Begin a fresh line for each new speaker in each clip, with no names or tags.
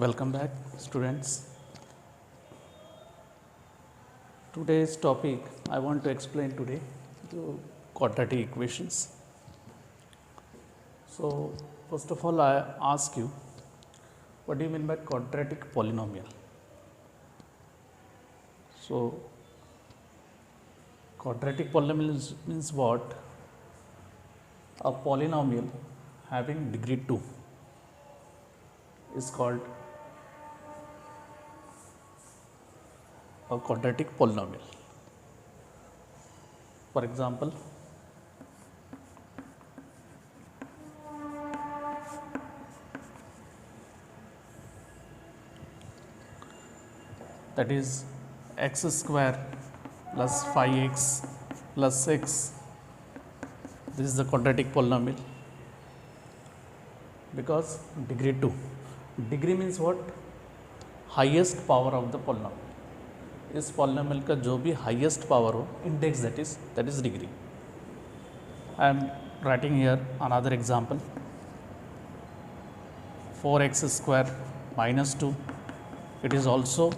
Welcome back, students. Today's topic I want to explain today the quadratic equations. So, first of all, I ask you, what do you mean by quadratic polynomial? So, quadratic polynomial means what? A polynomial having degree 2 is called a quadratic polynomial. For example, that is x square plus 5x plus 6. This is the quadratic polynomial because degree 2. Degree means what? Highest power of the polynomial. इस polynomial का जो भी highest power हो index that is degree. I am writing here another example. 4x square minus 2, it is also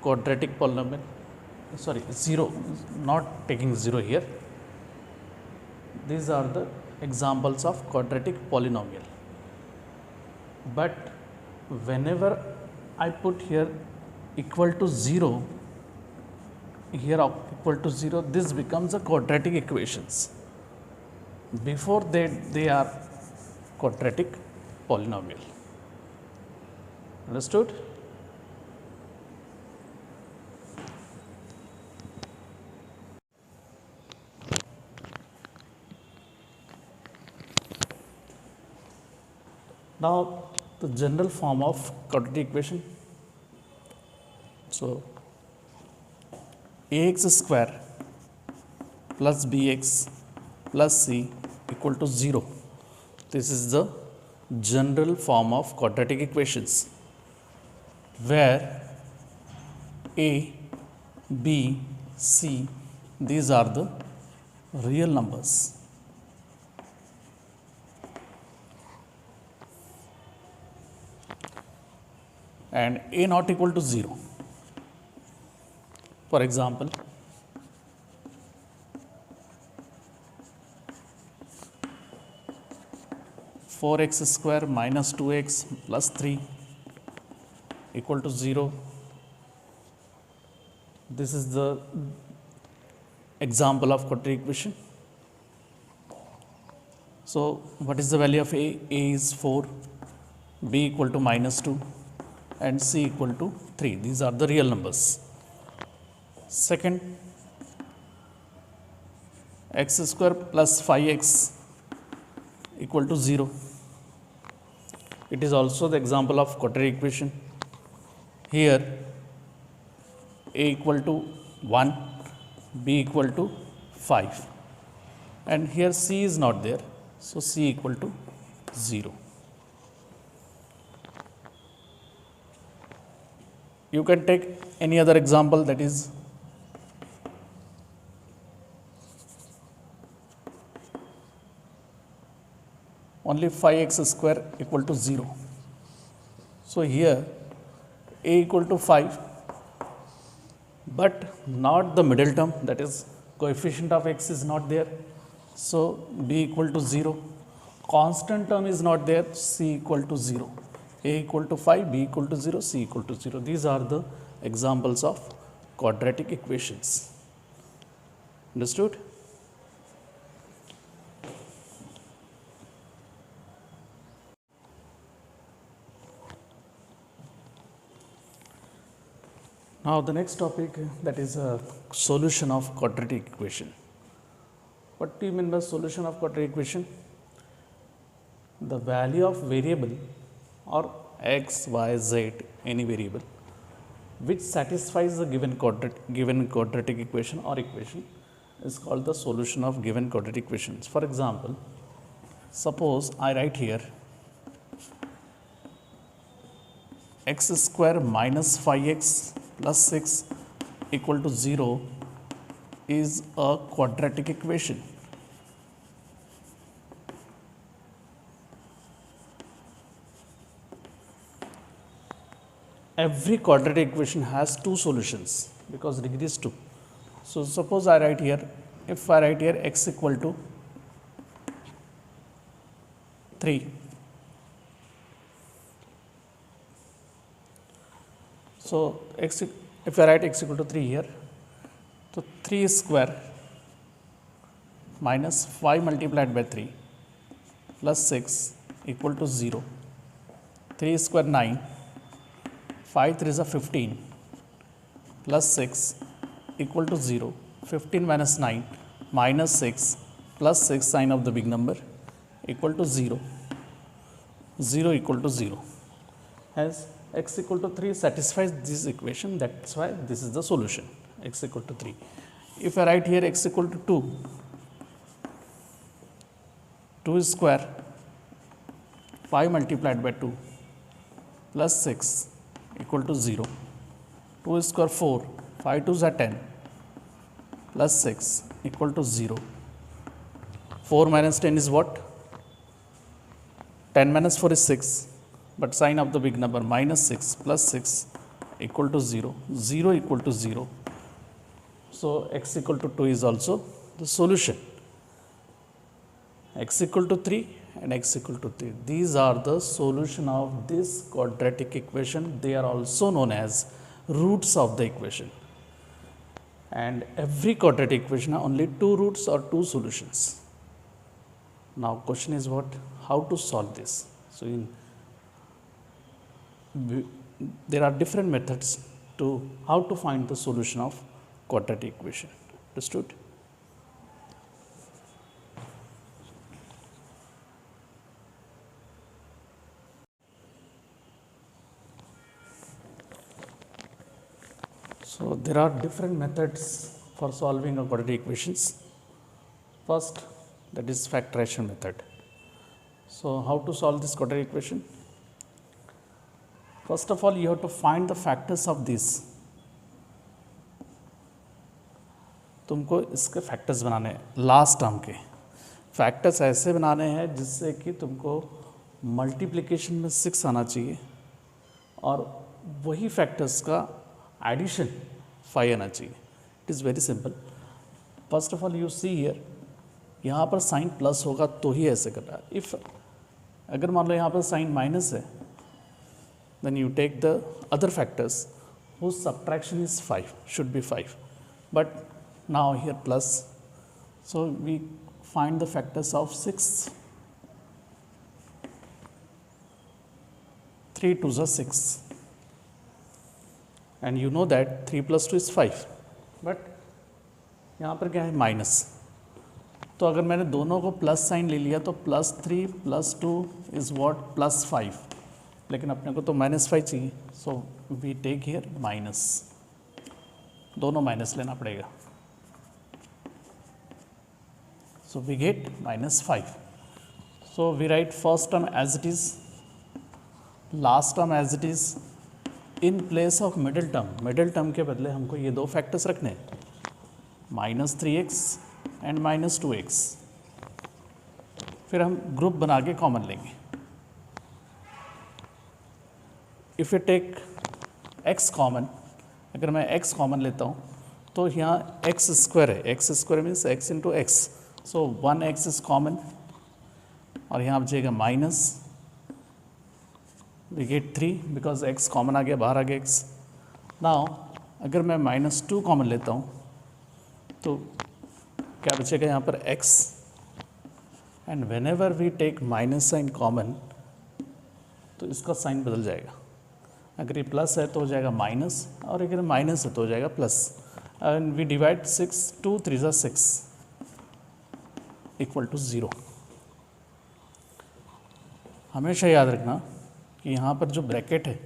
quadratic polynomial. Sorry, 0, not taking 0 here. These are the examples of quadratic polynomial. But whenever I put here equal to 0, here equal to 0, this becomes a quadratic equations. Before that, they are quadratic polynomial. Understood? Now, the general form of quadratic equation. So, ax square plus bx plus c equal to 0. This is the general form of quadratic equations where a, b, c, these are the real numbers. And a not equal to 0. For example, four x square minus 2x plus 3 equal to 0. This is the example of quadratic equation. So, what is the value of a? A is 4, b equal to minus 2 and c equal to 3. These are the real numbers. Second, x square plus 5x equal to 0. It is also the example of quadratic equation. Here a equal to 1, b equal to 5, and here c is not there, so c equal to 0. You can take any other example, that is only 5x square equal to 0. So, here a equal to 5, but not the middle term, that is coefficient of x is not there. So, b equal to 0, constant term is not there, c equal to 0, a equal to 5, b equal to 0, c equal to 0. These are the examples of quadratic equations. Understood? Now, the next topic, that is a solution of quadratic equation. What do you mean by solution of quadratic equation? The value of variable or x, y, z, any variable which satisfies the given quadratic equation or equation is called the solution of given quadratic equations. For example, suppose I write here x square minus 5x plus 6 equal to 0 is a quadratic equation. every quadratic equation has two solutions because degree is 2. So suppose I write here, if I write here x equal to 3, so if I write x equal to 3 here, so 3 square minus 5 multiplied by 3 plus 6 equal to 0. 3 square 9, 5 3 is a 15 plus 6 equal to 0. 15 minus 9 minus 6 plus 6 sign of the big number equal to 0. 0 equal to 0. As x equal to 3 satisfies this equation, that's why this is the solution, x equal to 3. If I write here x equal to 2, 2 square 5 multiplied by 2 plus 6 equal to 0. 2 square 4, 5 2s are 10 plus 6 equal to 0. 4 minus 10 is what? 10 minus 4 is 6, but sign of the big number minus 6 plus 6 equal to 0. 0 equal to 0. So x equal to 2 is also the solution. X equal to 3 and x equal to 3. These are the solution of this quadratic equation. They are also known as roots of the equation. And every quadratic equation has only two roots or two solutions. Now question is what? How to solve this? So there are different methods to how to find the solution of quadratic equation. Understood? So there are different methods for solving a quadratic equations. First, that is factorization method. So how to solve this quadratic equation? First of all, you have to find the factors of this. तुमको इसके factors बनाने हैं, last term के factors ऐसे बनाने हैं जिससे कि तुमको मल्टीप्लिकेशन में 6 आना चाहिए और वही फैक्टर्स का एडिशन 5 आना चाहिए. It is very simple. First of all you see here, यहाँ पर साइन प्लस होगा तो ही ऐसे करना है. इफ़ अगर मान लो यहाँ पर साइन माइनस है, then you take the other factors whose subtraction is 5, should be 5, but now here plus, so we find the factors of 6. 3 2s are 6, and you know that 3 plus 2 is 5, but यहाँ पर क्या है minus. तो अगर मैंने दोनों को plus sign ले लिया तो plus 3 plus 2 is what plus 5, लेकिन अपने को तो माइनस 5 चाहिए. So we take here minus, दोनों माइनस लेना पड़ेगा. So we get minus 5. So we write first term as it is, last term as it is. In place of middle term के बदले हमको ये दो फैक्टर्स रखने हैं, minus 3x and minus 2x. फिर हम ग्रुप बना के कॉमन लेंगे. If you take x common, अगर मैं x कॉमन लेता हूँ तो यहाँ x स्क्वायर है, x square means x into x. So 1x is common और यहाँ बचेगा minus, we get 3 because x common आ गया, बाहर आ गया x. नाउ अगर मैं माइनस 2 कॉमन लेता हूँ तो क्या बचेगा यहाँ पर x, and whenever we take minus sign common तो इसका साइन बदल जाएगा. अगर ये प्लस है तो हो जाएगा माइनस, और अगर माइनस है तो हो जाएगा plus. And we divide 6, 2 3 is 6 equal to 0. हमेशा याद रखना कि यहाँ पर जो ब्रैकेट है,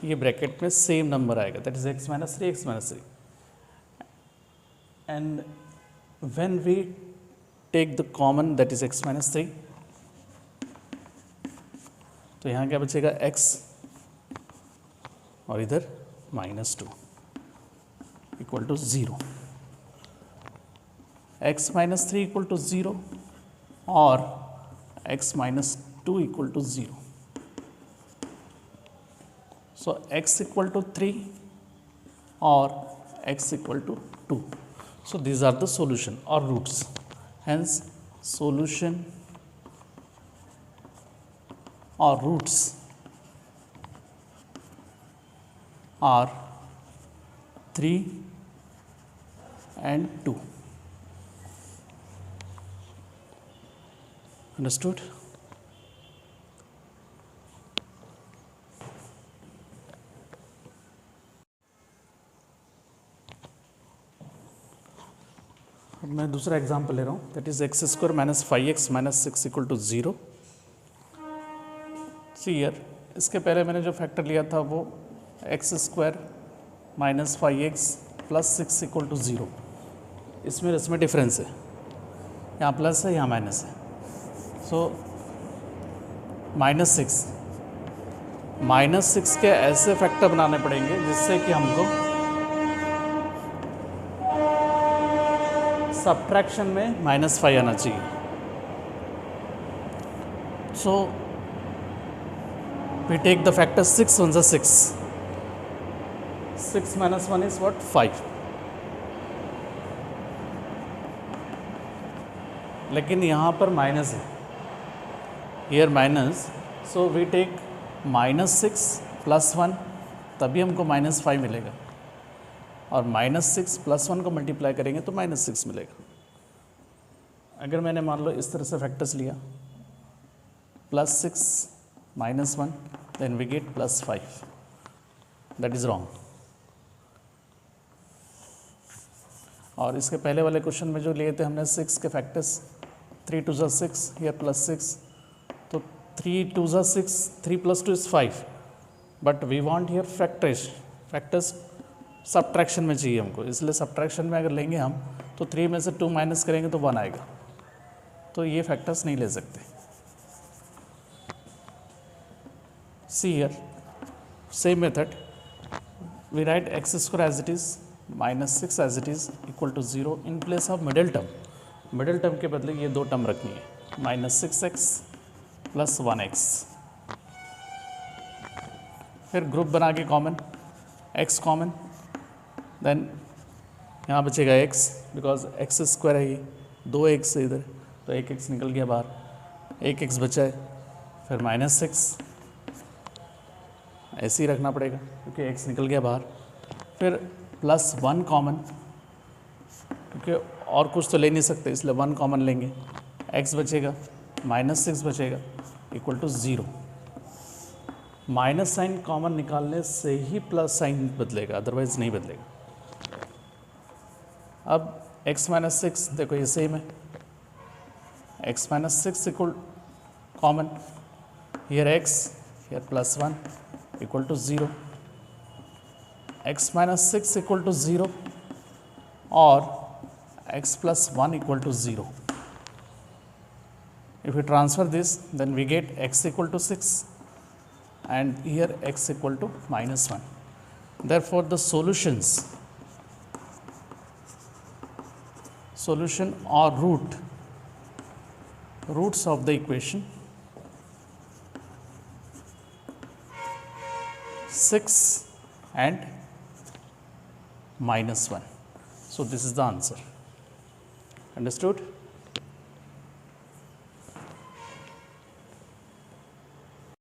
ये ब्रैकेट में सेम नंबर आएगा, that is x minus 3, x minus 3. And when we take the common that is x minus 3, तो यहाँ क्या बचेगा x और इधर minus 2 equal to 0. x minus 3 equal to 0 और x minus 2 equal to 0. So So x equal to 3 or x equal to 2. So these are the solution or roots. Hence solution or roots are 3 and 2. Understood? अब मैं दूसरा example ले रहा हूँ, that is x square minus 5x minus 6 equal to 0. See here, इसके पहले मैंने जो फैक्टर लिया था वो x square minus 5x plus 6 equal to 0. इसमें डिफरेंस है, यहाँ प्लस है यहाँ माइनस है. सो माइनस 6 के ऐसे फैक्टर बनाने पड़ेंगे जिससे कि हमको सब्ट्रैक्शन में -5 आना चाहिए. So we take the factor 6 1 6. 6 minus 1 is what? 5. लेकिन यहाँ पर माइनस है, here minus. So we take -6 plus 1, तभी हमको -5 मिलेगा. और -6 प्लस 1 को मल्टीप्लाई करेंगे तो -6 मिलेगा. अगर मैंने मान लो इस तरह से फैक्टर्स लिया, +6 -1, then we get +5. That is wrong. और इसके पहले वाले क्वेश्चन में जो लिए थे हमने 6 के फैक्टर्स, 3 2 6, हियर +6, तो 3 2 6, 3 + 2 is 5. But we want here factors subtraction में चाहिए हमको, इसलिए सब्ट्रैक्शन में अगर लेंगे हम तो 3 में से 2 माइनस करेंगे तो 1 आएगा. तो ये फैक्टर्स नहीं ले सकते. See here same method, we write x square as it is -6 as it is equal to 0 in place of middle term. Middle term के बदले ये 2 टर्म रखनी है, -6x प्लस 1x. फिर ग्रुप बना के कॉमन, x कॉमन, देन यहाँ बचेगा x, बिकॉज एक्स स्क्वायर है ये, 2x है इधर, तो 1x निकल गया बाहर, 1x बचा है. फिर -6 ऐसे ही रखना पड़ेगा क्योंकि x निकल गया बाहर. फिर +1 कॉमन, क्योंकि और कुछ तो ले नहीं सकते इसलिए 1 कॉमन लेंगे. x बचेगा, -6 बचेगा, equal to 0. Minus sign common निकालने से ही प्लस साइन बदलेगा, अदरवाइज नहीं बदलेगा. अब x - 6 देखो ये सेम है, x - 6 equal common, here x, here +1 equal to 0. x - 6 equal to 0 और x + 1 equal to 0. If we transfer this, then we get x equal to 6 and here x equal to -1. Therefore, the solution or roots of the equation 6 and -1. So this is the answer. Understood?